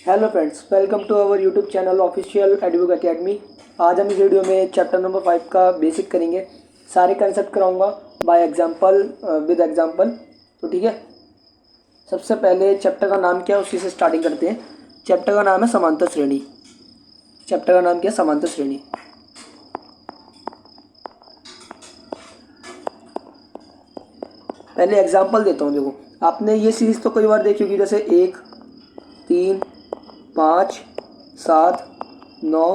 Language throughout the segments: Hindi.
Hello friends, welcome to our YouTube channel official Edubook academy. आज हम इस वीडियो में चैप्टर नंबर 5 का बेसिक करेंगे। सारे कंसेप्ट कराऊंगा बाय एग्जांपल, विद एग्जांपल। तो ठीक है, सबसे पहले चैप्टर का नाम क्या है उसी से स्टार्टिंग करते हैं। चैप्टर का नाम है समांतर श्रेणी। चैप्टर का नाम क्या है? समांतर श्रेणी। पहले एग्जाम्पल देता हूँ। देखो, आपने ये सीरीज तो कई बार देखी होगी, जैसे 1, 3, 5, 7, 9,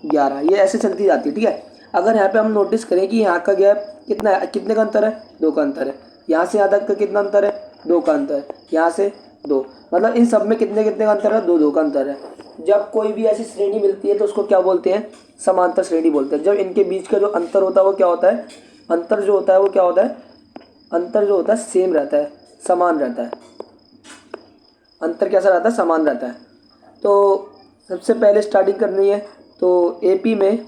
11, ये ऐसे चलती जाती है। ठीक है, अगर यहाँ पे हम नोटिस करें कि यहाँ का गैप कितना है, कितने का अंतर है? 2 का अंतर है। यहाँ से यहाँ तक का कितना अंतर है? 2 का अंतर है। यहाँ से 2, मतलब इन सब में कितने कितने का अंतर है? 2 2 का अंतर है। जब कोई भी ऐसी श्रेणी मिलती है तो उसको क्या बोलते हैं? समांतर श्रेणी बोलते हैं। जब इनके बीच का जो अंतर होता है वो क्या होता है? अंतर जो होता है वो क्या होता है? अंतर जो होता है सेम रहता है, समान रहता है। अंतर कैसा रहता है? समान रहता है। तो सबसे पहले स्टार्टिंग करनी है तो एपी में,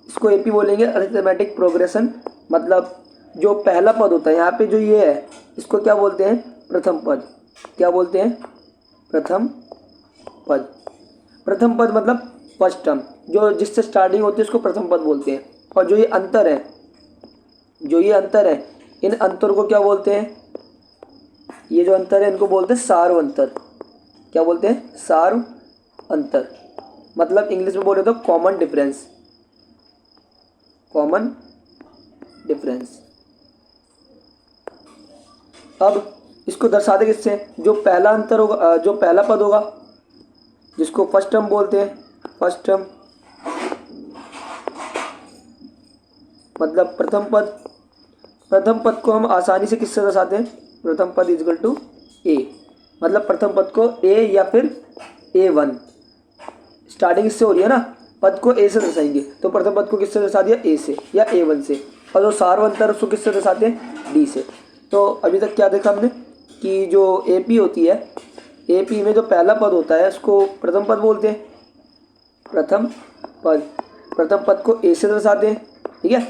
इसको एपी बोलेंगे, अरिथमेटिक प्रोग्रेशन। मतलब जो पहला पद होता है यहाँ पे, जो ये है, इसको क्या बोलते हैं? प्रथम पद। क्या बोलते हैं? प्रथम पद। प्रथम पद मतलब फर्स्ट टर्म, जो जिससे स्टार्टिंग होती है उसको प्रथम पद बोलते हैं। और जो ये अंतर है, इन अंतर को क्या बोलते हैं? ये जो अंतर है इनको बोलते हैं सार्व अंतर। क्या बोलते हैं? सार्व अंतर। मतलब इंग्लिश में बोले तो कॉमन डिफरेंस। Common difference. अब इसको दर्शाते किससे? जो पहला अंतर होगा, जो पहला पद होगा, जिसको फर्स्ट टर्म बोलते हैं। फर्स्ट टर्म मतलब प्रथम पद। प्रथम पद को हम आसानी से किससे दर्शाते हैं? प्रथम पद इज इक्वल टू ए। मतलब प्रथम पद को ए या फिर A1, स्टार्टिंग इससे हो रही है ना, पद को ए से दर्शाएंगे तो प्रथम पद को किससे दर्शा दिया? ए से या A1 से। और जो सार्वंतर उसको किससे दर्शाते हैं? डी से। तो अभी तक क्या देखा हमने कि जो एपी होती है, एपी में जो पहला पद होता है उसको प्रथम पद बोलते हैं। प्रथम पद, प्रथम पद को ए से दर्शाते हैं। ठीक है,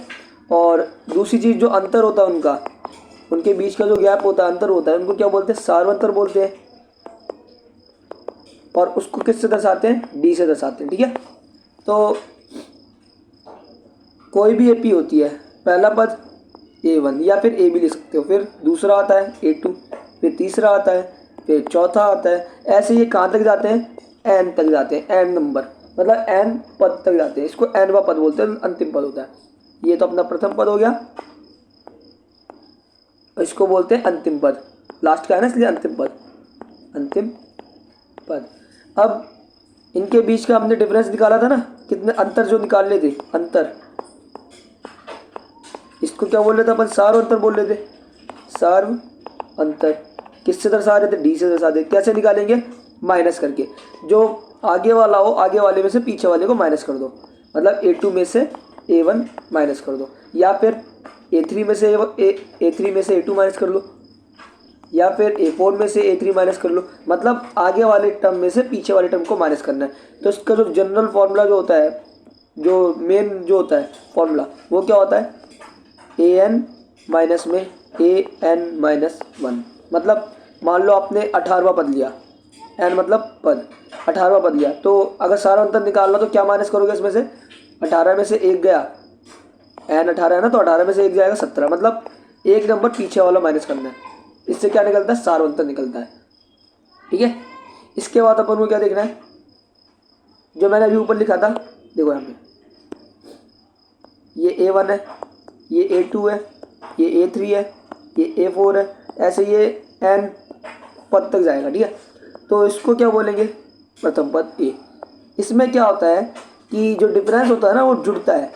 और दूसरी चीज़ जो अंतर होता है उनका, उनके बीच का जो गैप होता है, अंतर होता है, उनको क्या बोलते हैं? सार्वंतर बोलते हैं। और उसको किससे दर्शाते हैं? डी से दर्शाते हैं। ठीक है, तो कोई भी एपी होती है, पहला पद A1 या फिर ए भी लिख सकते हो, फिर दूसरा आता है A2, फिर तीसरा आता है, फिर चौथा आता है। ऐसे ये कहाँ तक जाते हैं? एन तक जाते हैं। एन नंबर मतलब एन पद तक जाते हैं। इसको एनवा पद बोलते हैं, अंतिम पद होता है। ये तो अपना प्रथम पद हो गया, इसको बोलते हैं अंतिम पद। लास्ट का है ना, इसलिए अंतिम पद। अंतिम पद। अब इनके बीच का हमने डिफरेंस निकाला था ना, कितने अंतर जो निकाल लेते अंतर, इसको क्या बोल रहे थे अपन? सार्व अंतर बोल रहे थे। सार्व अंतर किससे दर्शा रहे थे? डी से दर्शा दे। कैसे निकालेंगे? माइनस करके। जो आगे वाला हो, आगे वाले में से पीछे वाले को माइनस कर दो। मतलब A2 में से A1 माइनस कर दो, या फिर A3 में से A3 में से A2 माइनस कर लो, या फिर A4 में से A3 माइनस कर लो। मतलब आगे वाले टर्म में से पीछे वाले टर्म को माइनस करना है। तो इसका जो जनरल फॉर्मूला जो होता है, जो मेन जो होता है फॉर्मूला, वो क्या होता है? an माइनस में an-1। मतलब मान लो आपने 18वां पद लिया, n मतलब पद, 18वां पद लिया, तो अगर सारा अंतर निकालना तो क्या माइनस करोगे इसमें से? 18 में से 1 गया, n 18 है ना, तो 18 में से 1 जाएगा 17। मतलब एक नंबर पीछे वाला माइनस करना है। इससे क्या निकलता है? सारा अंतर निकलता है। ठीक है, इसके बाद अपन को क्या देखना है? जो मैंने अभी ऊपर लिखा था, देखो यहाँ पे, ये A1 है, ये A2 है, ये A3 है, ये A4 है। ऐसे ये n पद तक जाएगा। ठीक है, तो इसको क्या बोलेंगे? प्रथम पद A। इसमें क्या होता है कि जो डिफरेंस होता है ना, वो जुड़ता है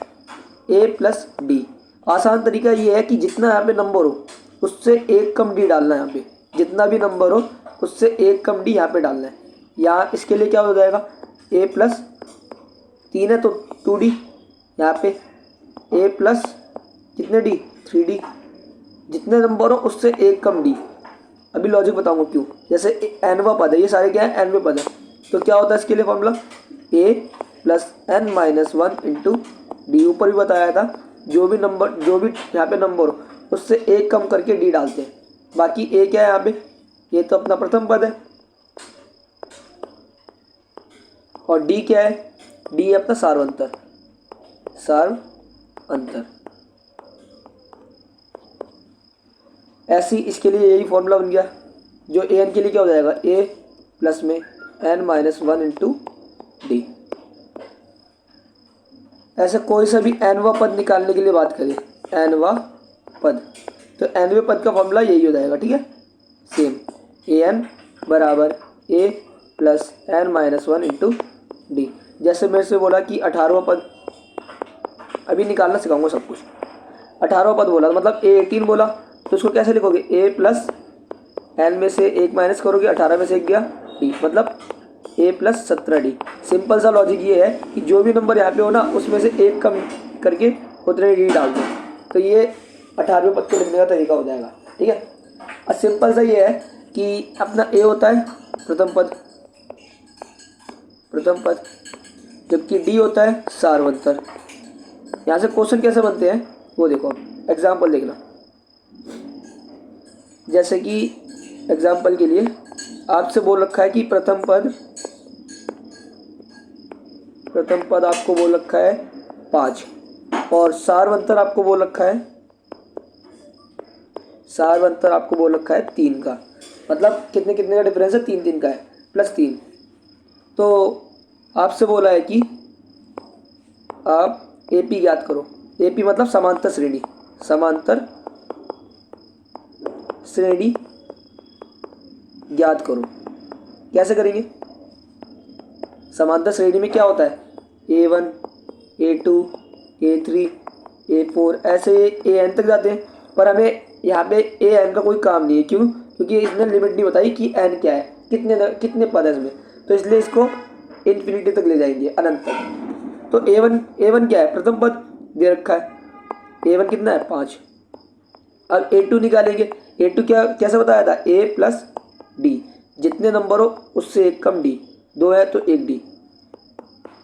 A प्लस डी। आसान तरीका ये है कि जितना यहाँ पे नंबर हो उससे एक कम डी डालना है। यहाँ पे जितना भी नंबर हो उससे एक कम डी यहाँ पे डालना है। यहाँ इसके लिए क्या हो जाएगा? A प्लस 3 है तो 2D, यहाँ पे A प्लस कितने डी? 3D। जितने नंबर हो उससे एक कम डी। अभी लॉजिक बताऊंगा क्यों। जैसे एनवा पद है, ये सारे क्या है? एनवे पद है, तो क्या होता है इसके लिए formula? A plus n-1 into D. ऊपर भी बताया था, जो भी नंबर, जो भी यहाँ पे नंबर हो उससे एक कम करके डी डालते हैं। बाकी ए क्या है यहाँ पे? ये तो अपना प्रथम पद है, और डी क्या है, डी है अपना सार्वंतर, सार्वअंतर। ऐसी इसके लिए यही फॉर्मूला बन गया। जो ए एन के लिए क्या हो जाएगा, ए प्लस में N minus one into D. ऐसे कोई सा भी एनवा पद निकालने के लिए बात करें, एनवा पद, तो एनवे पद का फॉर्मूला यही हो जाएगा, ठीक है, सेम, ए एन बराबर A plus N minus one into D. जैसे मेरे से बोला कि 18वां पद, अभी निकालना सिखाऊंगा सब कुछ। 18वां पद बोला मतलब ए 18 बोला, तो उसको कैसे लिखोगे, ए प्लस एन में से एक माइनस करोगे, 18 में से एक गया डी, मतलब ए प्लस 17 डी। सिंपल सा लॉजिक ये है कि जो भी नंबर यहाँ पे हो ना, उसमें से एक कम करके उतने डी डाल दो, तो ये 18वें पद को लिखने का तरीका हो जाएगा, ठीक है। और सिंपल सा ये है कि अपना ए होता है प्रथम पद, जबकि डी होता है सार्वंतर। यहाँ से क्वेश्चन कैसे बनते हैं वो देखो, एग्जाम्पल देखना। जैसे कि एग्जाम्पल के लिए आपसे बोल रखा है कि प्रथम पद आपको बोल रखा है 5 और सार्वंतर आपको बोल रखा है 3 का। मतलब कितने कितने का डिफरेंस है, 3 3 का है, प्लस 3। तो आपसे बोला है कि आप एपी ज्ञात करो। एपी मतलब समांतर श्रेणी ज्ञात करो। कैसे करेंगे, समांतर श्रेणी में क्या होता है, A1 A2 A3 A4 ऐसे AN तक जाते हैं, पर हमें यहाँ पे AN का कोई काम नहीं है। क्यों, क्योंकि इसने लिमिट नहीं बताई कि N क्या है, कितने पद है इसमें, तो इसलिए इसको इन्फिनिटी तक ले जाएंगे, अनंत तक। तो A1 क्या है, प्रथम पद दे रखा है, A1 कितना है 5। अब A2 निकालेंगे, A2 क्या कैसे बताया था, A प्लस डी, जितने नंबर हो उससे एक कम डी, 2 है तो 1 डी।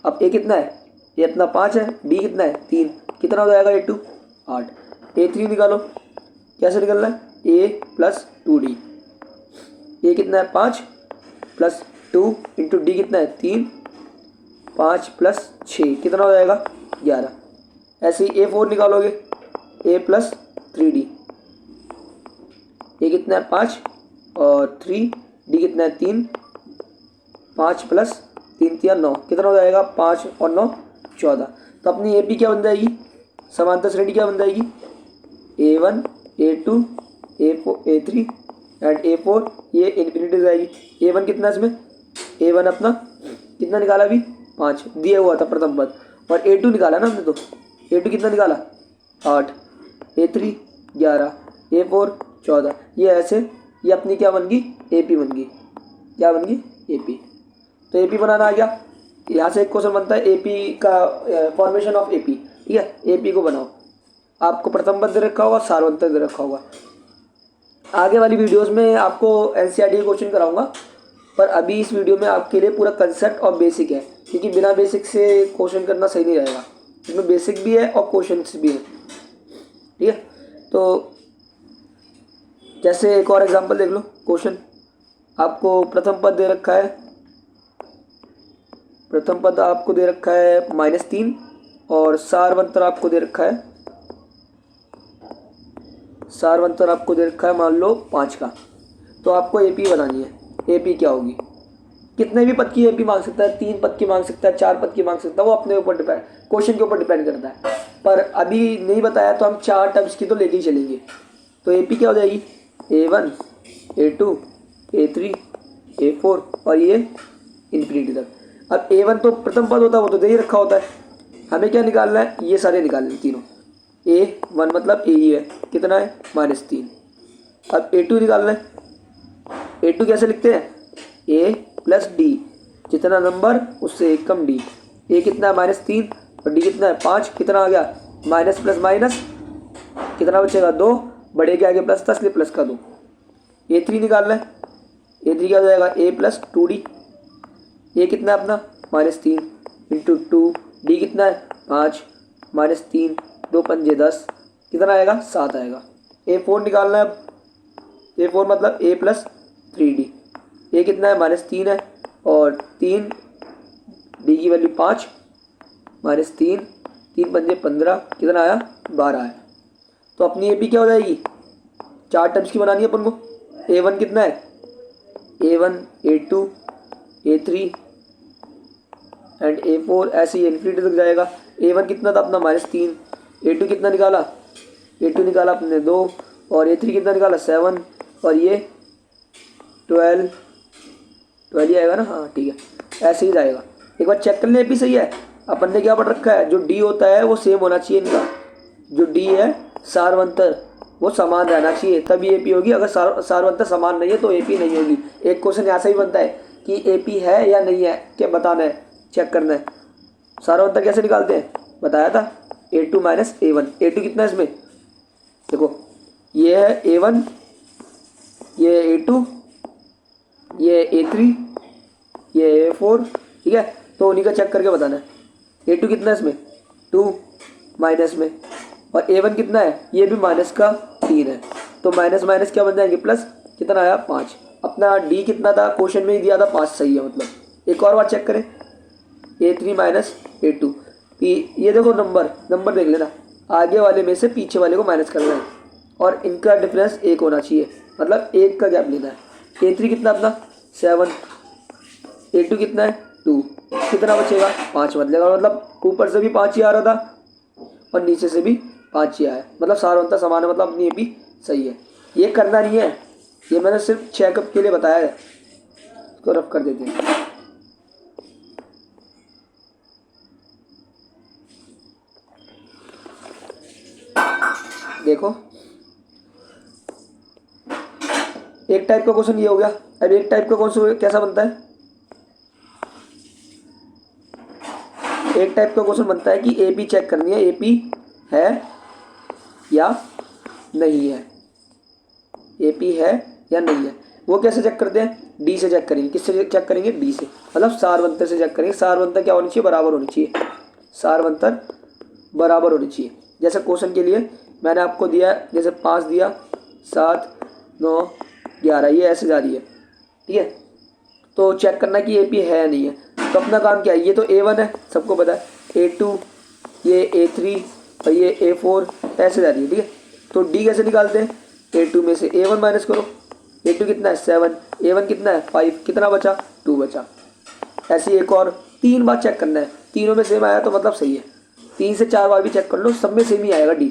अब ए कितना है, ये अपना 5 है, डी कितना है 3, कितना हो जाएगा A2 8। A3 निकालो, कैसे निकलना है, ए प्लस 2 डी। ए कितना है 5 प्लस 2 इंटू डी कितना है 3, 5 प्लस 6 कितना हो जाएगा 11। ऐसे ही A4 निकालोगे, ए प्लस 3 डी। ए कितना है 5 और 3, डी कितना है 3, 5 प्लस 3 3 9 कितना हो जाएगा 5 और 9 14। तो अपनी ए पी क्या बन जाएगी, समांतर श्रेणी क्या बन जाएगी, A1 A2 A4 A3 and A4, ये इन्फिनिटी जाएगी। A1 कितना इसमें, A1 अपना कितना निकाला अभी 5 दिया हुआ था प्रथम पद, और A2 निकाला ना हमने, तो A2 कितना निकाला 8, A3 11, A4 14। ये ऐसे, ये अपनी क्या बन गई, AP बन गई, क्या बन गई AP। तो AP बनाना आ गया। यहाँ से एक क्वेश्चन बनता है AP का फॉर्मेशन ऑफ AP, ठीक है। AP को बनाओ, आपको प्रथम पद दे रखा होगा, सार्वंतर दे रखा होगा। आगे वाली वीडियोस में आपको NCERT क्वेश्चन कराऊंगा, पर अभी इस वीडियो में आपके लिए पूरा कंसेप्ट और बेसिक है, क्योंकि बिना बेसिक से क्वेश्चन करना सही नहीं रहेगा। इसमें बेसिक भी है और क्वेश्चंस भी है, ठीक है। तो जैसे एक और एग्जांपल देख लो, क्वेश्चन आपको प्रथम पद दे रखा है, -3 और सारवंतर आपको दे रखा है मान लो 5 का। तो आपको एपी बनानी है। एपी क्या होगी, कितने भी पद की एपी मांग सकता है, 3 पद की मांग सकता है, 4 पद की मांग सकता है, वो अपने ऊपर डिपेंड, क्वेश्चन के ऊपर डिपेंड करता है। पर अभी नहीं बताया तो हम 4 टर्म्स की तो लेके ही चलेंगे। तो एपी क्या हो जाएगी, A1 A2 A3 A4 और ये इन्फिनिटी तक। अब A1 तो प्रथम पद होता है, वो तो दे ही रखा होता है। हमें क्या निकालना है, ये सारे निकालने तीनों। A1 मतलब A ही है, कितना है -3। अब A2 निकालना है। A2 कैसे लिखते हैं, A प्लस डी, जितना नंबर उससे एक कम डी। A कितना है -3 और डी कितना है 5, कितना आ गया माइनस प्लस माइनस, कितना बचेगा 2, बड़े के आगे प्लस था इसलिए प्लस का 2। A3 निकालना है। A3 क्या हो जाएगा, A प्लस 2D। A कितना है अपना -3 इंटू 2, डी कितना है 5 -3, 2 पंजे 10, कितना आएगा 7 आएगा। A4 निकालना है। अब A4 मतलब A प्लस 3D। A कितना है -3 है और 3 डी की वैल्यू 5 माइनस 3, 3 पंजे 15, कितना आया 12 आया। तो अपनी ए पी क्या हो जाएगी, 4 टर्म्स की बनानी है अपन को। A1 कितना है, A1 A2 A3 and A4, ऐसे ही इन्फिनिटी तक जाएगा। A1 कितना था अपना -3, A2 कितना निकाला, A2 निकाला अपने 2, और A3 कितना निकाला 7, और ये 12 ही आएगा ना, हाँ ठीक है, ऐसे ही जाएगा। एक बार चेक कर ले, सही है। अपन ने क्या पढ़ रखा है, जो डी होता है वो सेम होना चाहिए इनका, जो डी है सारवंतर वो समान रहना चाहिए, तभी एपी होगी। अगर सारवंतर समान नहीं है तो एपी नहीं होगी। एक क्वेश्चन ऐसा ही बनता है कि एपी है या नहीं है, क्या बताना है, चेक करना है। सारवंतर कैसे निकालते हैं, बताया था, A2 माइनस A1। A2 कितना है इसमें, देखो ये है A1, ये A2, ये A3, ये A4, ठीक है। तो उन्हीं का चेक करके बताना है। A2 कितना है इसमें 2 माइनस में, और A1 कितना है, ये भी माइनस का 3 है। तो माइनस माइनस क्या बन जाएंगे, प्लस, कितना आया 5। अपना D कितना था, क्वेश्चन में ही दिया था 5, सही है। मतलब एक और बार चेक करें, A3 माइनस A2, ये देखो नंबर देख लेना, आगे वाले में से पीछे वाले को माइनस करना है, और इनका डिफरेंस 1 होना चाहिए, मतलब 1 का गैप लेना है। A3 कितना अपना 7, A2 कितना है 2, कितना बचेगा 5 बदलेगा, मतलब ऊपर से भी 5 ही आ रहा था और नीचे से भी 5 ही आया, मतलब सारवंतर समान है, मतलब अपनी ये भी सही है। ये करना नहीं है, ये मैंने सिर्फ चेकअप के लिए बताया है। इसको रफ कर देते हैं। देखो एक टाइप का क्वेश्चन ये हो गया। अब एक टाइप का क्वेश्चन कैसा बनता है, एक टाइप का क्वेश्चन बनता है कि एपी चेक करनी है, एपी है या नहीं है, एपी है या नहीं है। वो कैसे चेक करते हैं, डी से चेक करेंगे। किससे चेक करेंगे, डी से, मतलब सारवंतर से चेक करेंगे। सारवंतर क्या होनी चाहिए, बराबर होनी चाहिए, सारवंतर बराबर होनी चाहिए। जैसे क्वेश्चन के लिए मैंने आपको दिया, जैसे 5 दिया, 7 9 11, ये ऐसे जा रही है, ठीक है। तो चेक करना कि एपी है या नहीं है। तो अपना काम क्या है, ये तो A1 है, सबको पता है, A2, ये A3 और ये A4, ऐसे जा रही है, ठीक है। तो D कैसे निकालते हैं, A2 में से A1 माइनस करो। A2 कितना है 7, A1 कितना है 5, कितना बचा 2 बचा। ऐसे एक और 3 बार चेक करना है, तीनों में सेम आया तो मतलब सही है। 3 से 4 बार भी चेक कर लो, सब में सेम ही आएगा। D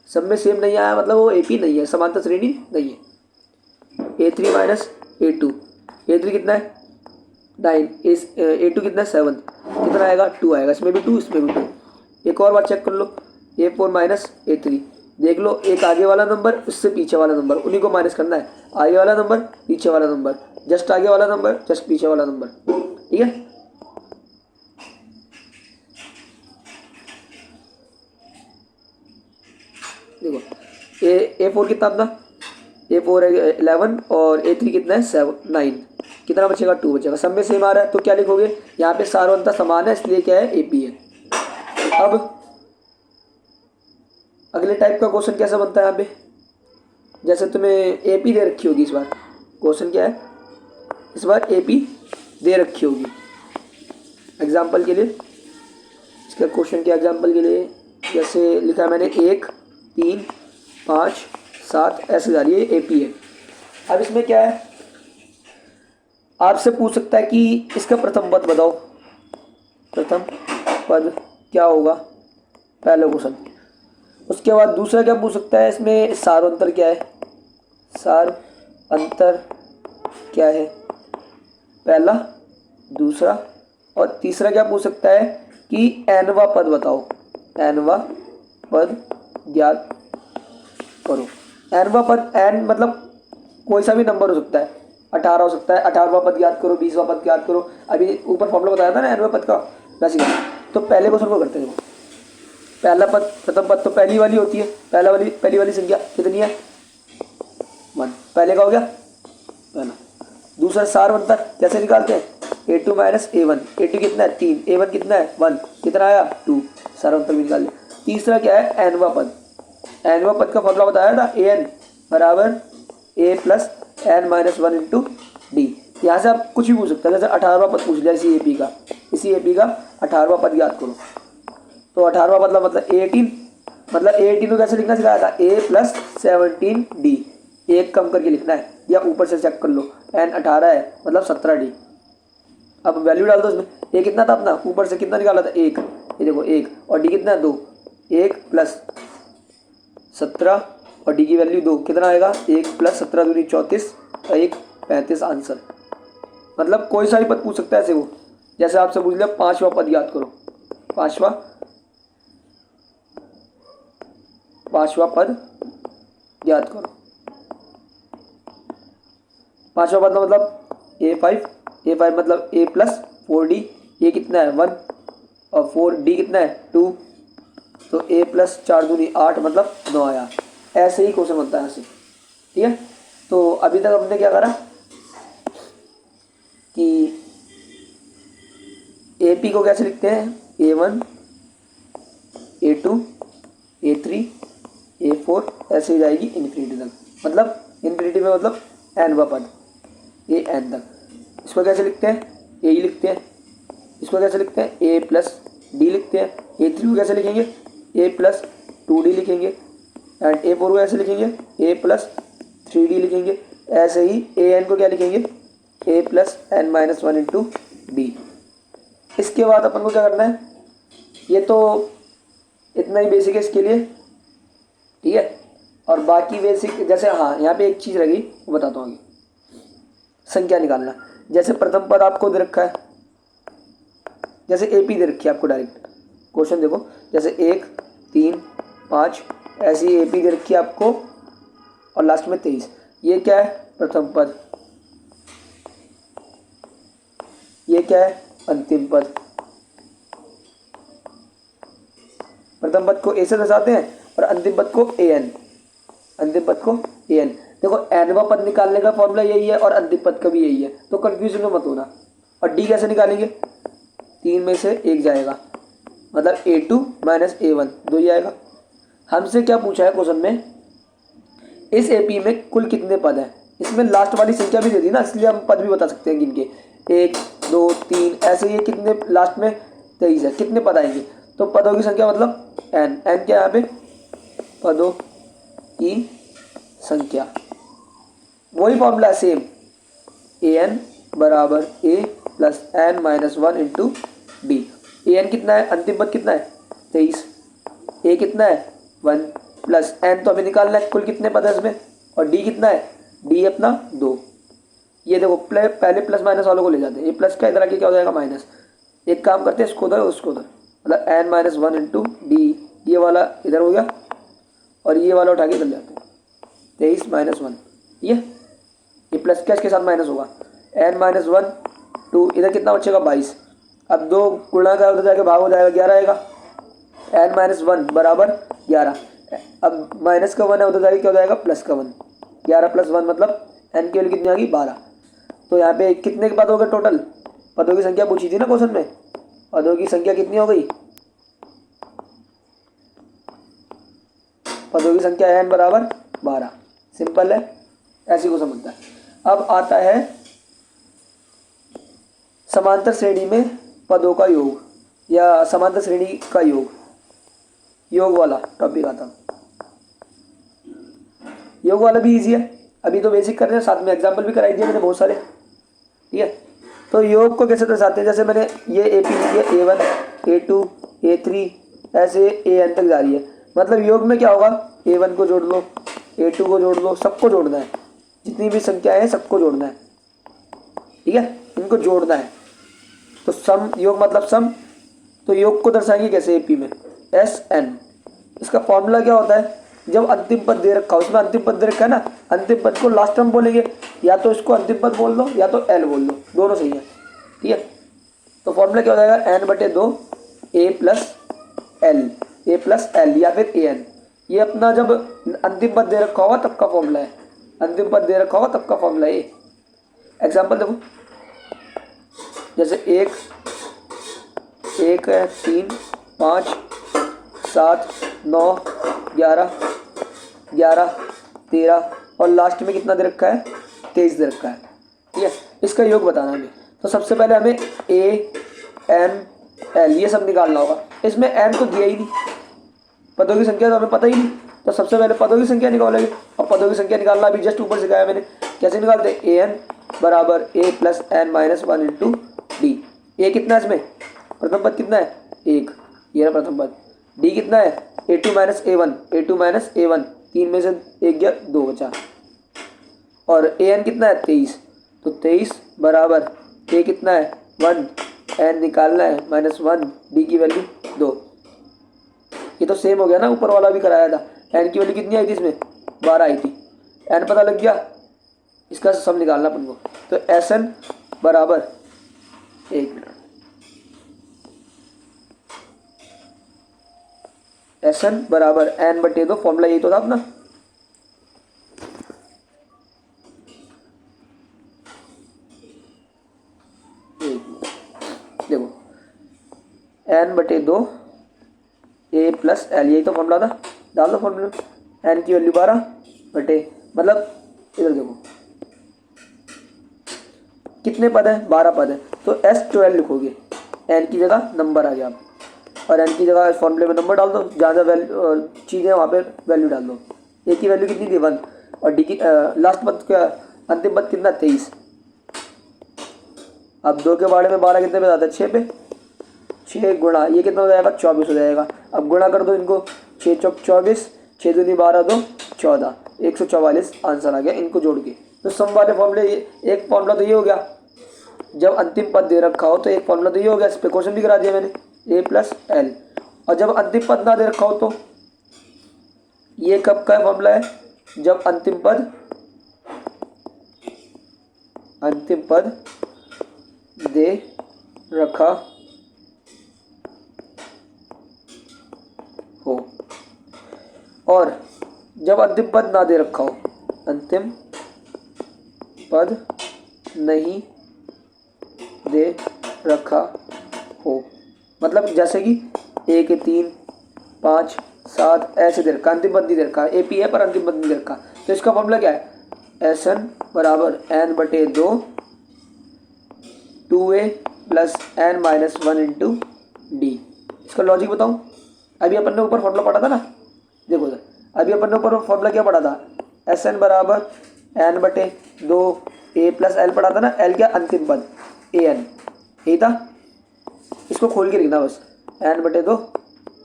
सब में सेम नहीं आया मतलब वो AP नहीं है, समांतर श्रेणी नहीं है। A3 माइनस A2, A3 कितना है 9, A2 कितना है 7, कितना आएगा 2 आएगा, इसमें भी 2 इसमें भी 2। एक और बार चेक कर लो, A4 माइनस A3, देख लो एक आगे वाला नंबर उससे पीछे वाला नंबर, उन्हीं को माइनस करना है। आगे वाला नंबर पीछे वाला नंबर, जस्ट आगे वाला नंबर जस्ट पीछे वाला नंबर, ठीक है। देखो A4 कितना अपना, A4 है 11 और A3 कितना है 7 9, कितना बचेगा 2 बचेगा। सब में सेम आ रहा है तो क्या लिखोगे, यहाँ पे सारवंतर समान है इसलिए क्या है AP है। अब अगले टाइप का क्वेश्चन कैसा बनता है यहाँ पे, जैसे तुम्हें AP दे रखी होगी, इस बार क्वेश्चन क्या है, इस बार AP दे रखी होगी। एग्जाम्पल के लिए इसका क्वेश्चन के एग्जाम्पल के लिए जैसे लिखा है मैंने 1 3 5 7 ऐसे जा रही है, AP है। अब इसमें क्या है, आपसे पूछ सकता है कि इसका प्रथम पद बताओ, प्रथम पद क्या होगा, पहला क्वेश्चन। उसके बाद दूसरा क्या पूछ सकता है, इसमें सार अंतर क्या है, सार अंतर क्या है, पहला दूसरा। और तीसरा क्या पूछ सकता है कि एनवा पद बताओ, एनवा पद ज्ञात करो। एनवा पद, एन मतलब कोई सा भी नंबर हो सकता है, 18 हो सकता है, 18वां पद ज्ञात करो, 20वां पद ज्ञात करो। अभी ऊपर फॉर्मूला बताया था ना एनवा पद का, वैसे ही। तो पहले क्वेश्चन को करते हैं। पहला पद प्रथम पद तो पहली वाली होती है, पहली वाली संख्या कितनी है 1, पहले का हो गया पहला। दूसरा सार अंतर कैसे निकालते हैं, A2 माइनस A1, A2 कितना है 3, A1 कितना है 1, कितना आया 2, सार अंतर भी निकाल लिया। तीसरा क्या है एनवा पद, एनवा पद का फॉर्मूला बताया था, AN बराबर A plus N minus 1 into D। यहाँ से आप कुछ भी पूछ सकते हैं, जैसे 18वां पद पूछ लिया इसी AP का, इसी ए पी का 18वां पद याद करो। तो 18वां मतलब 18, मतलब 18 को कैसे लिखना सिखाया था, a प्लस 17d, एक कम करके लिखना है या ऊपर से चेक कर लो, n 18 है मतलब 17d। अब वैल्यू डाल दो इसमें, a कितना था अपना, ऊपर से कितना निकाला था 1, ये देखो 1, और d कितना है 2, 1 प्लस 17 और d की वैल्यू 2, कितना आएगा 1 प्लस 17 दूनी 34 और 1 35 आंसर। मतलब कोई सा भी पद पूछ सकता है ऐसे वो, जैसे आपसे पूछ लिया 5वां पद याद करो, पांचवा पद याद करो। 5वां पद मतलब a5 मतलब a प्लस 4d, ये कितना है 1 और 4d कितना है 2, तो a प्लस 4 दूनी 8 मतलब 9 आया। ऐसे ही क्वेश्चन बनता है ऐसे, ठीक है। तो अभी तक हमने क्या करा कि AP को कैसे लिखते हैं, A1 A2 A3 A4, ऐसे ही जाएगी इन्फिनिटी तक, मतलब इन्फिनिटी में मतलब n पद ये n तक। इसको कैसे लिखते हैं, a ही लिखते हैं। इसको कैसे लिखते हैं, a प्लस डी लिखते हैं। A3 को कैसे लिखेंगे, a प्लस 2d लिखेंगे। एंड A4 को कैसे लिखेंगे, a प्लस 3d लिखेंगे। ऐसे ही an को क्या लिखेंगे, a plus n minus 1 into D. इसके बाद अपन को क्या करना है, ये तो इतना ही बेसिक है इसके लिए, ठीक है। और बाकी बेसिक जैसे, हाँ यहाँ पे एक चीज़ रही वो बताता हूँ आगे, संख्या निकालना। जैसे प्रथम पद आपको दे रखा है, जैसे AP दे रखी है आपको, डायरेक्ट क्वेश्चन देखो, जैसे 1 3 5 ऐसी AP दे रखी है आपको, और लास्ट में 23। ये क्या है प्रथम पद, ये क्या है अंतिम पद। प्रथम पद को A से दर्शाते हैं और अंतिम पद को AN, अंतिम पद को AN। देखो nवां पद निकालने का फॉर्मूला यही है और अंतिम पद का भी यही है, तो कंफ्यूजन में मत होना। और D कैसे निकालेंगे, 3 में से 1 जाएगा, मतलब A2 माइनस A1 2 ही आएगा। हमसे क्या पूछा है क्वेश्चन में, इस AP में कुल कितने पद हैं। इसमें लास्ट वाली संख्या भी दे दी ना, इसलिए हम पद भी बता सकते हैं गिन के, 1 2 3 ऐसे। ये कितने, लास्ट में 23 है, कितने पद आएंगे, तो पदों की संख्या मतलब n क्या यहाँ पे, पदों की संख्या। वही फॉर्मूला सेम, an बराबर a plus n minus 1 into D. an कितना है, अंतिम पद कितना है 23, a कितना है 1 प्लस n तो हमें निकालना है कुल कितने पद है इसमें, और d कितना है, d अपना 2। ये देखो पहले प्लस माइनस वालों को ले जाते हैं, ये प्लस का इधर आके क्या हो जाएगा माइनस। एक काम करते हैं, इसको उधर उसको उधर, मतलब n माइनस 1 इंटू डी, ये वाला इधर हो गया और ये वाला उठा के इधर जाते हैं, 23 माइनस 1, ये प्लस क्या इसके साथ माइनस होगा, n माइनस 1 2, इधर कितना बचेगा 22। अब 2 गुणा का उधर जाके भाग हो जाएगा, 11 आएगा, n माइनस 1 बराबर 11। अब माइनस का 1 है, उधर जाके क्या हो जाएगा प्लस का 1, 11 प्लस 1 मतलब n की वैल्यू कितनी आ गई 12। तो यहाँ पे कितने के पद हो गए टोटल, पदों की संख्या पूछी थी ना क्वेश्चन में, पदों की संख्या कितनी हो गई, पदों की संख्या n बराबर 12। सिंपल है, ऐसी को समझता है। अब आता है समांतर श्रेणी में पदों का योग, या समांतर श्रेणी का योग, योग वाला टॉपिक आता। योग वाला भी इजी है, अभी तो बेसिक कर रहे हैं, साथ में एग्जाम्पल भी कराई दिए मैंने बहुत सारे, ठीक है। तो योग को कैसे दर्शाते हैं, जैसे मैंने ये AP लिखी है, A1 A2 A3 ऐसे AN तक जा रही है। मतलब योग में क्या होगा, A1 को जोड़ लो, A2 को जोड़ लो, सबको जोड़ना है, जितनी भी संख्याएं हैं सबको जोड़ना है, ठीक है, इनको जोड़ना है। तो सम, योग मतलब सम। तो योग को दर्शाएंगे कैसे AP में, SN। इसका फॉर्मूला क्या होता है, जब अंतिम पद दे रखा हो, उसमें अंतिम पद दे रखा है ना, अंतिम पद को लास्ट में बोलेंगे, या तो इसको अंतिम पद बोल दो या तो L बोल दो, दोनों सही है, ठीक है। तो फॉर्मूला क्या हो जाएगा, n/2 a प्लस L या फिर AN। ये अपना जब अंतिम पद दे रखा होगा तब का फॉर्मूला है, अंतिम पद दे रखा होगा तब का फॉर्मूला है। एग्जाम्पल देखो, जैसे 1 है, 3 5 7 9 11 13 और लास्ट में कितना दे रखा है 23 दे रखा है, ठीक है। इसका योग बताना हमें। तो सबसे पहले हमें एन एल ये सब निकालना होगा। इसमें एन तो दिया ही नहीं, पदों की संख्या तो हमें पता ही नहीं, तो सबसे पहले पदों की संख्या निकालेंगे। और पदों की संख्या निकालना अभी जस्ट ऊपर सिखाया मैंने, कैसे निकालते हैं, ए एन बराबर A plus N minus one into D. A कितना है इसमें, प्रथम पद कितना है, एक, ये रहा प्रथम पद। डी कितना है, A two minus A one, A two minus A one, तीन में से एक गया, दो बचा। और ए एन कितना है, 23, तो 23 बराबर ए कितना है, 1, एन निकालना है माइनस 1, डी की वैल्यू 2। ये तो सेम हो गया ना, ऊपर वाला भी कराया था। एन की वैल्यू कितनी आई थी इसमें, 12 आई थी। एन पता लग गया, इसका सम निकालना अपन को। तो एस एन बराबर, एक मिनट, एस एन बराबर एन बटे 2, फॉर्मूला यही तो था अपना। देखो एन बटे 2 ए प्लस एल, यही तो फॉर्मूला था, डाल दो फॉर्मूला। एन की वैल्यू 12 बटे, मतलब इधर देखो कितने पद हैं, 12 पद है, तो एस 12 लिखोगे, एन की जगह नंबर आ गया, और एन की जगह फॉर्मूले में नंबर डाल दो, ज़्यादा वैल्यू चीज़ें वहाँ पे वैल्यू डाल दो। ए की वैल्यू कितनी थी, 1, और डी की लास्ट पद क्या, अंतिम पद कितना, 23। अब 2 के बारे में 12 कितने पे जाता है, 6 पे, 6 गुणा ये कितना हो जाएगा, 24 हो जाएगा। अब गुणा कर दो इनको, 6 चौक 24, 6 दूनी 12, 2 14, 144 आंसर आ गया इनको जोड़ के। तो सम वाले फॉर्मूले, एक फॉर्मूला तो ये हो गया, जब अंतिम पद दे रखा हो तो एक फॉर्मूला तो ये हो गया, इस पर क्वेश्चन भी करा दिया मैंने, ए प्लस एल। और जब अंतिम पद ना दे रखा हो तो ये कब का फॉर्मूला है, जब अंतिम पद दे रखा हो, और जब अंतिम पद ना दे रखा हो, अंतिम पद नहीं दे रखा हो, मतलब जैसे कि 1, 3, 5, 7 ऐसे दे रखा, अंतिम पद नहीं दे रखा, ए पी है पर अंतिम पद नहीं दे रखा, तो इसका फॉर्मूला क्या है, एस एन बराबर एन बटे 2 2a plus N minus 1 into D. इसका लॉजिक बताऊँ, अभी अपन ने ऊपर फॉर्मूला पढ़ा था ना, देखो सर, अभी अपन ने ऊपर फॉर्मूला क्या पढ़ा था, एस एन बराबर एन बटे 2 ए प्लस एल पढ़ा था ना, एल क्या, अंतिम पद, ए एन, यही था। इसको खोल के लिखना बस, एन बटे 2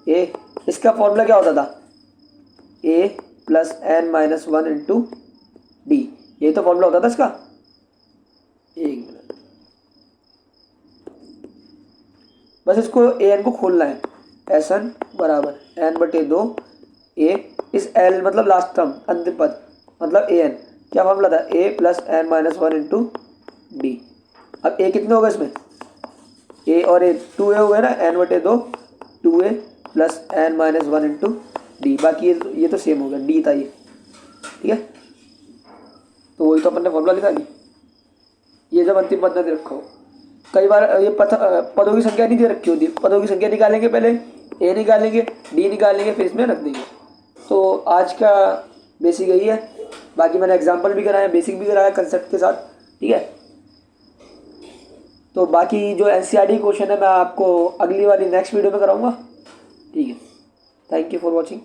ए, इसका फॉर्मूला क्या होता था, A plus N minus 1 into D, यही तो फॉर्मूला होता था इसका। एक मिनट, बस इसको ए एन को खोलना है, एस एन बराबर एन बटे 2 ए, इस एल मतलब लास्ट टर्म अंतिम पद, मतलब ए एन, क्या फॉर्मूला था, A plus N minus 1 into D. अब ए कितने हो गए इसमें, ए और ए 2a हो गए ना, एन बटे 2 2a plus N minus 1 into D, बाकी ये तो सेम हो गया, डी था ये, ठीक है। तो वही तो अपन ने फॉर्मूला लिखा नहीं, ये जब अंतिम पद ना दे रखा हो, कई बार ये पदों की संख्या नहीं दे रखी होती, पदों की संख्या निकालेंगे, पहले ए निकालेंगे, डी निकालेंगे, फिर इसमें रख देंगे। तो आज का बेसिक यही है, बाकी मैंने एग्जाम्पल भी कराया, बेसिक भी कराया कंसेप्ट के साथ, ठीक है। तो बाकी जो एनसीईआरटी क्वेश्चन है मैं आपको अगली वाली नेक्स्ट वीडियो में कराऊंगा, ठीक है। Thank you for watching.